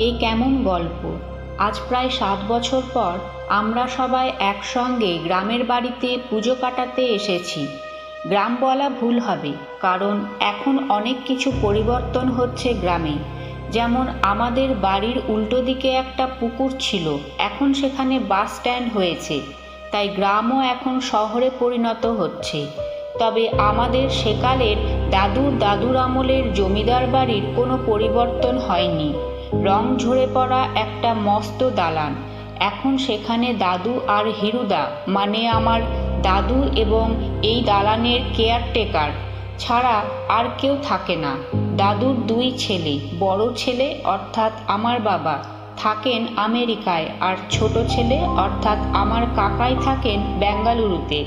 এই কেমন গল্প! আজ প্রায় ৭ বছর পর আমরা সবাই একসঙ্গে গ্রামের বাড়িতে পুজো কাটাতে এসেছি। গ্রাম বলা ভুল হবে, কারণ এখন অনেক কিছু পরিবর্তন হচ্ছে গ্রামে। যেমন আমাদের বাড়ির উল্টো দিকে একটা পুকুর ছিল, এখন সেখানে বাস স্ট্যান্ড হয়েছে, তাই গ্রামও এখন শহরে পরিণত হচ্ছে। তবে আমাদের সেকালের দাদুর দাদুর আমলের জমিদার বাড়ির কোনো পরিবর্তন হয়নি। রং ঝরে পড়া একটা মস্ত দালান। এখন সেখানে দাদু আর হিরুদা, মানে আমার দাদু এবং এই দালানের কেয়ারটেকার ছাড়া আর কেউ থাকে না। দাদুর 2 ছেলে, বড় ছেলে অর্থাৎ আমার বাবা থাকেন আমেরিকায়, আর ছোট ছেলে অর্থাৎ আমার কাকাই থাকেন বেঙ্গালুরুতে।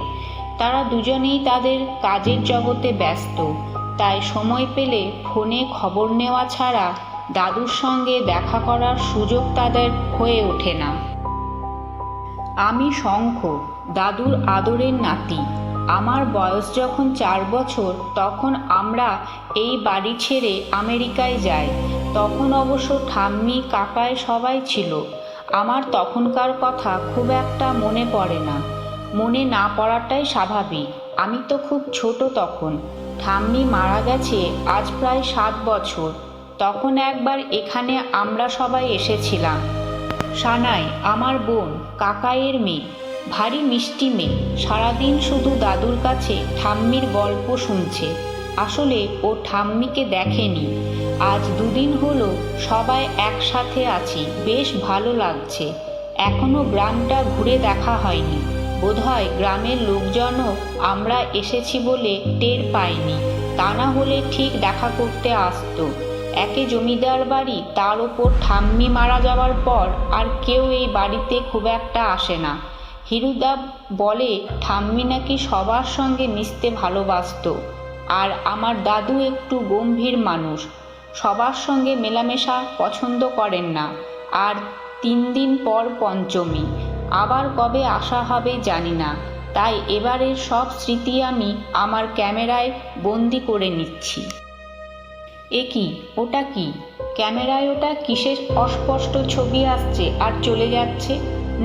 তারা দুজনেই তাদের কাজের জগতে ব্যস্ত, তাই সময় পেলে ফোনে খবর নেওয়া ছাড়া দাদুর সঙ্গে দেখা করার সুযোগ তাদের হয়ে ওঠে না। আমি শঙ্খ, দাদুর আদরের নাতি। আমার বয়স যখন 4 বছর, তখন আমরা এই বাড়ি ছেড়ে আমেরিকায় যাই। তখন অবশ্য ঠাম্মি কাকায় সবাই ছিল। আমার তখনকার কথা খুব একটা মনে পড়ে না। মনে না পড়াটাই স্বাভাবিক, আমি তো খুব ছোট তখন। ঠাম্মি মারা গেছে আজ প্রায় 7 বছর। তখন একবার এখানে আমরা সবাই এসেছিলাম। সানাই আমার বোন, কাকাইয়ের মেয়ে, ভারী মিষ্টি মেয়ে। সারাদিন শুধু দাদুর কাছে ঠাম্মির গল্প শুনছে। আসলে ও ঠাম্মিকে দেখেনি। আজ 2 দিন হলো সবাই একসাথে আছি, বেশ ভালো লাগছে। এখনো গ্রামটা ঘুরে দেখা হয়নি। বোধহয় গ্রামের লোকজনও আমরা এসেছি বলে টের পায়নি, তা না হলে ঠিক দেখা করতে আসতো। একে জমিদার বাড়ি, তার ওপর ঠাম্মি মারা যাওয়ার পর আর কেউ এই বাড়িতে খুব একটা আসে না। হিরুদা বলে ঠাম্মি নাকি সবার সঙ্গে মিশতে ভালোবাসতো, আর আমার দাদু একটু গম্ভীর মানুষ, সবার সঙ্গে মেলামেশা পছন্দ করেন না। আর 3 দিন পর পঞ্চমী, আবার কবে আসা হবে জানি না। তাই এবারের সব স্মৃতি আমি আমার ক্যামেরায় বন্দি করে নিচ্ছি। এ কি, ওটা কি? ক্যামেরায় ওটা কিসের অস্পষ্ট ছবি আসছে আর চলে যাচ্ছে?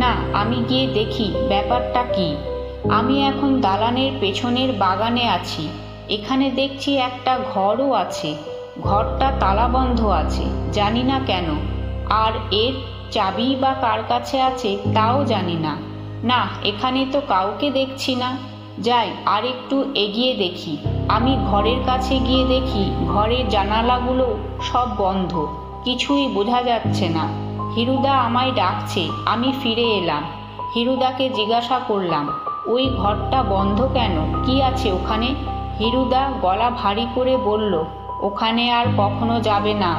না, আমি গিয়ে দেখি ব্যাপারটা কি। আমি এখন দালানের পেছনের বাগানে আছি। এখানে দেখছি একটা ঘরও আছে। ঘরটা তালাবন্ধ আছে, জানি না কেন। আর এর চাবি বা কার কাছে আছে তাও জানি না। না, এখানে তো কাউকে দেখছি না। যাই আর একটু এগিয়ে দেখি। আমি ঘরের কাছে গিয়ে দেখি ঘরের জানালাগুলো সব বন্ধ, কিছুই বোঝা যাচ্ছে না। হিরুদা আমায় ডাকছে, আমি ফিরে এলাম। হিরুদাকে জিজ্ঞাসা করলাম, ওই ঘরটা বন্ধ কেন, কি আছে ওখানে? হিরুদা গলা ভারী করে বলল, ওখানে আর কখনো যাবে না,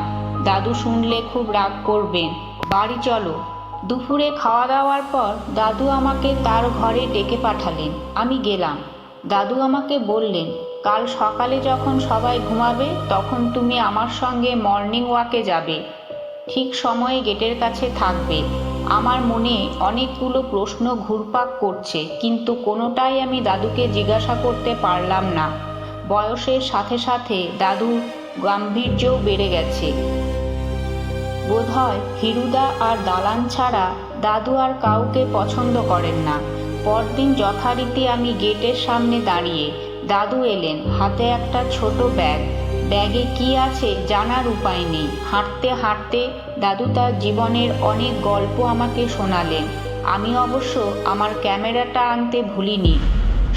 দাদু শুনলে খুব রাগ করবেন, বাড়ি চলো। দুপুরে খাওয়া দাওয়ার পর দাদু আমাকে তার ঘরে ডেকে পাঠালেন। আমি গেলাম। দাদু আমাকে বললেন, কাল সকালে যখন সবাই ঘুমাবে তখন তুমি আমার সঙ্গে মর্নিং ওয়াকে যাবে। ঠিক সময়ে গেটের কাছে থাকবে। আমার মনে অনেকগুলো প্রশ্ন ঘুরপাক করছে, কিন্তু কোনোটাই আমি দাদুকে জিজ্ঞাসা করতে পারলাম না। বয়সের সাথে সাথে দাদুর গাম্ভীর্যও বেড়ে গেছে। বোধহয় হিরুদা আর দালান ছাড়া দাদু আর কাউকে পছন্দ করেন না। পরদিন যথারীতি আমি গেটের সামনে দাঁড়িয়ে। দাদু এলেন, হাতে একটা ছোট ব্যাগ। ব্যাগে কি আছে জানার উপায় নেই। হাঁটতে হাঁটতে দাদু তার জীবনের অনেক গল্প আমাকে শোনালেন। আমি অবশ্য আমার ক্যামেরাটা আনতে ভুলিনি।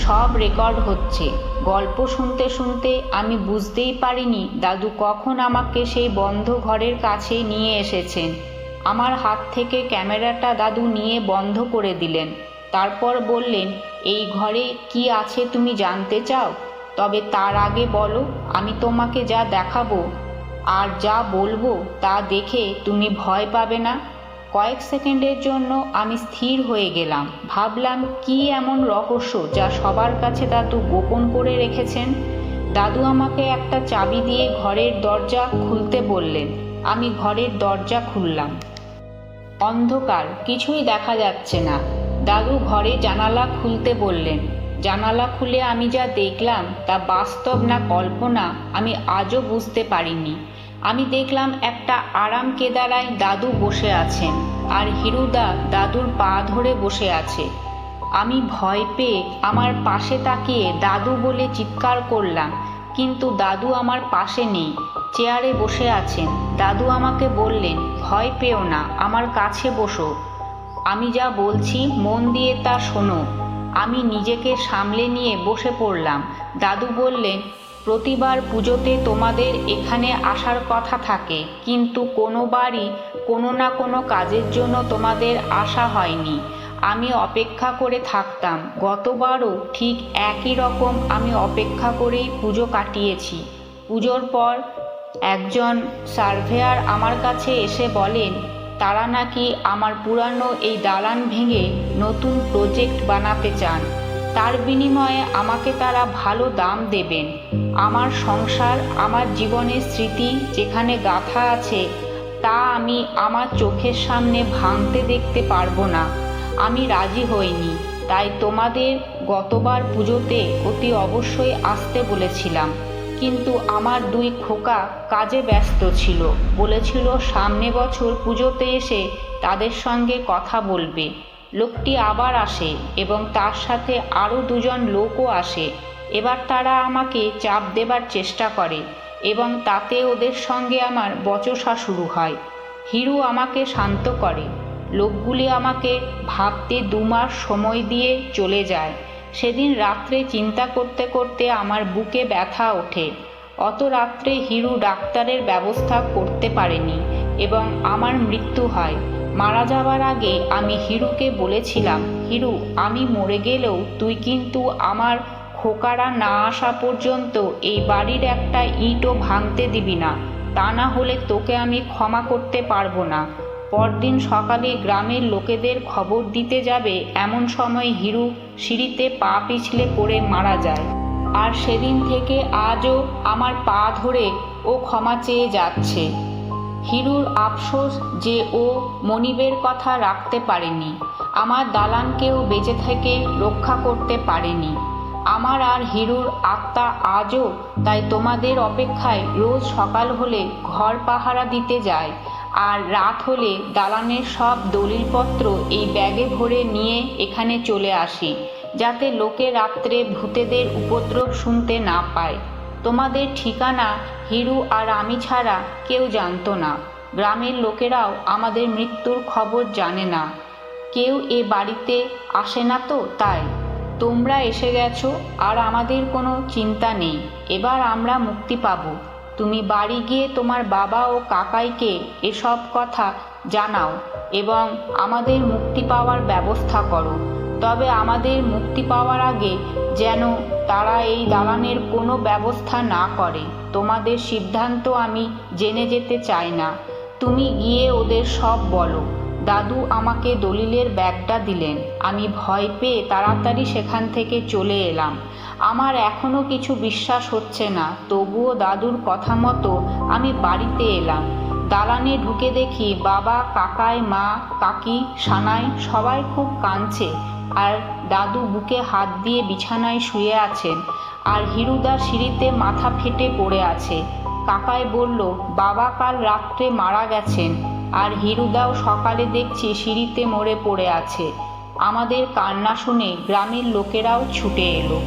সব রেকর্ড হচ্ছে। গল্প শুনতে শুনতে আমি বুঝতেই পারিনি দাদু কখন আমাকে সেই বন্ধ ঘরের কাছে নিয়ে এসেছেন। আমার হাত থেকে ক্যামেরাটা দাদু নিয়ে বন্ধ করে দিলেন। তারপর বললেন, এই ঘরে কি আছে তুমি জানতে চাও? তবে তার আগে বলো, আমি তোমাকে যা দেখাবো আর যা বলবো তা দেখে তুমি ভয় পাবে না? কয়েক সেকেন্ডের জন্য আমি স্থির হয়ে গেলাম। ভাবলাম, কি এমন রহস্য যা সবার কাছে দাদু গোপন করে রেখেছেন? দাদু আমাকে একটা চাবি দিয়ে ঘরের দরজা খুলতে বললেন। আমি ঘরের দরজা খুললাম। অন্ধকার, কিছুই দেখা যাচ্ছে না। দাদু ঘরে জানালা খুলতে বললেন। জানালা খুলে আমি যা দেখলাম তা বাস্তব না কল্পনা আমি আজও বুঝতে পারিনি। আমি দেখলাম একটা আরাম কেদারায় দাদু বসে আছেন আর হিরুদা দাদুর পা ধরে বসে আছে। আমি ভয় পেয়ে আমার পাশে তাকিয়ে দাদু বলে চিৎকার করলাম, কিন্তু দাদু আমার পাশে নেই, চেয়ারে বসে আছেন। দাদু আমাকে বললেন, ভয় পেও না, আমার কাছে বসো, আমি যা বলছি মন দিয়ে তা শোনো। আমি নিজেকে সামলে নিয়ে বসে পড়লাম। দাদু বললেন, প্রতিবার পুজোতে তোমাদের এখানে আসার কথা থাকে, কিন্তু কোনোবারই কোনো না কোনো কাজের জন্য তোমাদের আসা হয়নি। আমি অপেক্ষা করে থাকতাম। গতবারও ঠিক একই রকম আমি অপেক্ষা করেই পুজো কাটিয়েছি। পুজোর পর একজন সার্ভেয়ার আমার কাছে এসে বলেন, তারা নাকি আমার পুরানো এই দালান ভেঙে নতুন প্রজেক্ট বানাতে চান। তার বিনিময়ে আমাকে তারা ভালো দাম দেবেন। আমার সংসার, আমার জীবনের স্মৃতি যেখানে গাঁথা আছে, তা আমি আমার চোখের সামনে ভাঙতে দেখতে পারবো না। আমি রাজি হইনি। তাই তোমাদের গতবার পুজোতে অতি অবশ্যই আসতে বলেছিলাম, কিন্তু আমার দুই খোকা কাজে ব্যস্ত ছিল। বলেছিল সামনে বছর পুজোতে এসে তাদের সঙ্গে কথা বলবে। লোকটি আবার আসে এবং তার সাথে আরও দুজন লোকও আসে। এবার তারা আমাকে চাপ দেবার চেষ্টা করে এবং তাতে ওদের সঙ্গে আমার বচসা শুরু হয়। হিরু আমাকে শান্ত করে। লোকগুলি আমাকে ভাবতে 2 মাস সময় দিয়ে চলে যায়। সেদিন রাত্রে চিন্তা করতে করতে আমার বুকে ব্যথা ওঠে। অত রাত্রে হিরু ডাক্তারের ব্যবস্থা করতে পারেনি এবং আমার মৃত্যু হয়। মারা যাবার আগে আমি হিরুকে বলেছিলাম, হিরু, আমি মরে গেলেও তুই কিন্তু আমার খোকারা না আসা পর্যন্ত এই বাড়ির একটা ইটও ভাঙতে দিবি না, তা না হলে তোকে আমি ক্ষমা করতে পারবো না। পরদিন সকালে গ্রামের লোকেদের খবর দিতে যাবে এমন সময় হিরু সিঁড়িতে পা পিছলে পড়ে মারা যায়। আর সেদিন থেকে আজও আমার পা ধরে ও ক্ষমা চেয়ে যাচ্ছে। হিরুর আফসোস যে ও মনিবের কথা রাখতে পারেনি, আমার দালানকেও বেঁচে থেকে রক্ষা করতে পারেনি। আমার আর হিরুর আত্মা আজও তাই তোমাদের অপেক্ষায় রোজ সকাল হলে ঘর পাহারা দিতে যায়, আর রাত হলে দালানের সব দলিলপত্র এই ব্যাগে ভরে নিয়ে এখানে চলে আসি, যাতে লোকে রাত্রে ভূতেদের উপদ্রব শুনতে না পায়। তোমাদের ঠিকানা হিরু আর আমি ছাড়া কেউ জানতো না। গ্রামের লোকেরাও আমাদের মৃত্যুর খবর জানে না। কেউ এ বাড়িতে আসে না তো তাই। তোমরা এসে গেছো আর আমাদের কোনো চিন্তা নেই। এবার আমরা মুক্তি পাব। তুমি বাড়ি গিয়ে তোমার বাবা ও কাকাইকে এসব কথা জানাও এবং আমাদের মুক্তি পাওয়ার ব্যবস্থা করো। তবে আমাদের মুক্তি পাওয়ার আগে যেন তারা এই দালানের কোনো ব্যবস্থা না করে। তোমাদের সিদ্ধান্ত আমি জেনে যেতে চাই না। তুমি গিয়ে ওদের সব বলো। দাদু আমাকে দলিলের ব্যাগটা দিলেন। আমি ভয় পেয়ে তাড়াতাড়ি সেখান থেকে চলে এলাম। আমার এখনও কিছু বিশ্বাস হচ্ছে না, তবুও দাদুর কথা মতো আমি বাড়িতে এলাম। দালানে ঢুকে দেখি বাবা, কাকাই, মা, কাকি, সানাই সবাই খুব কাঁদছে, আর দাদু বুকে হাত দিয়ে বিছানায় শুয়ে আছেন, আর হিরুদা সিঁড়িতে মাথা ফেটে পড়ে আছে। কাকাই বলল, বাবা কাল রাত্রে মারা গেছেন, আর হিরুদাও সকালে দেখছি সিঁড়িতে মরে পড়ে আছে। আমাদের কান্না শুনে গ্রামের লোকেরাও ছুটে এলো।